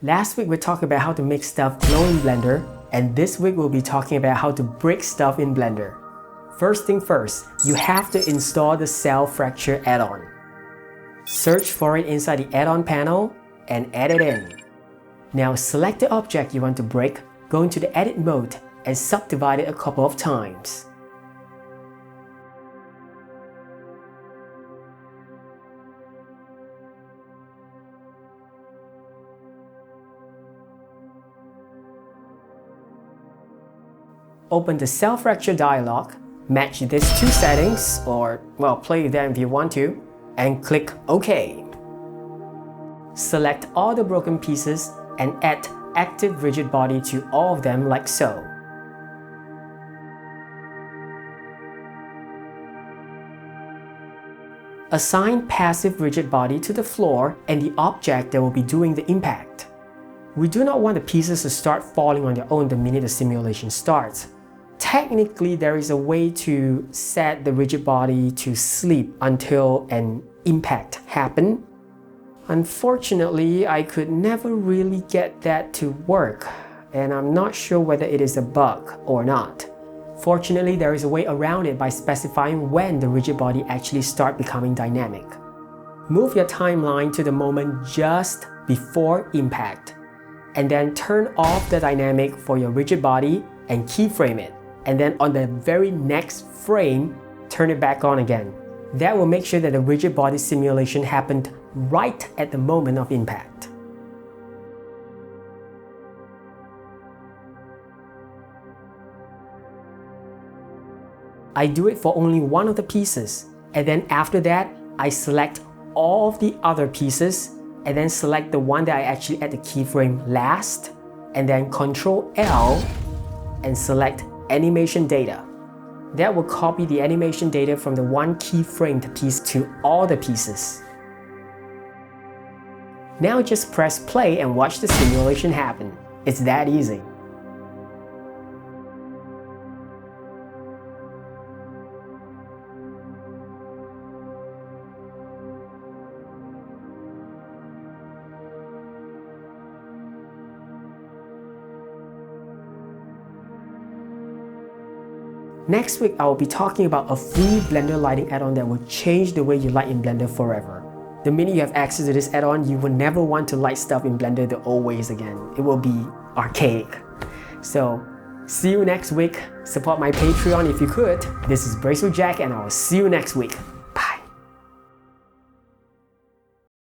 Last week we talked about how to make stuff glow in Blender, and this week we'll be talking about how to break stuff in Blender. First thing first, you have to install the Cell Fracture add-on. Search for it inside the add-on panel and add it in. Now select the object you want to break, go into the edit mode and subdivide it a couple of times. Open the Cell Fracture dialog, match these two settings, or well, play them if you want to, and click OK. Select all the broken pieces and add active RigidBody to all of them like so. Assign passive RigidBody to the floor and the object that will be doing the impact. We do not want the pieces to start falling on their own the minute the simulation starts. Technically, there is a way to set the RigidBody to sleep until an impact happens. Unfortunately, I could never really get that to work, and I'm not sure whether it is a bug or not. Fortunately, there is a way around it by specifying when the RigidBody actually starts becoming dynamic. Move your timeline to the moment just before impact, and then turn off the dynamic for your RigidBody and keyframe it. And then on the very next frame, turn it back on again. That will make sure that the RigidBody simulation happened right at the moment of impact. I do it for only one of the pieces, and then after that, I select all of the other pieces, and then select the one that I actually add the keyframe last, and then Ctrl L and select animation data. That will copy the animation data from the one keyframed piece to all the pieces. Now just press play and watch the simulation happen. It's that easy. Next week, I will be talking about a free Blender lighting add-on that will change the way you light in Blender forever. The minute you have access to this add-on, you will never want to light stuff in Blender the old ways again. It will be archaic. So, see you next week. Support my Patreon if you could. This is Brace with Jack, and I will see you next week.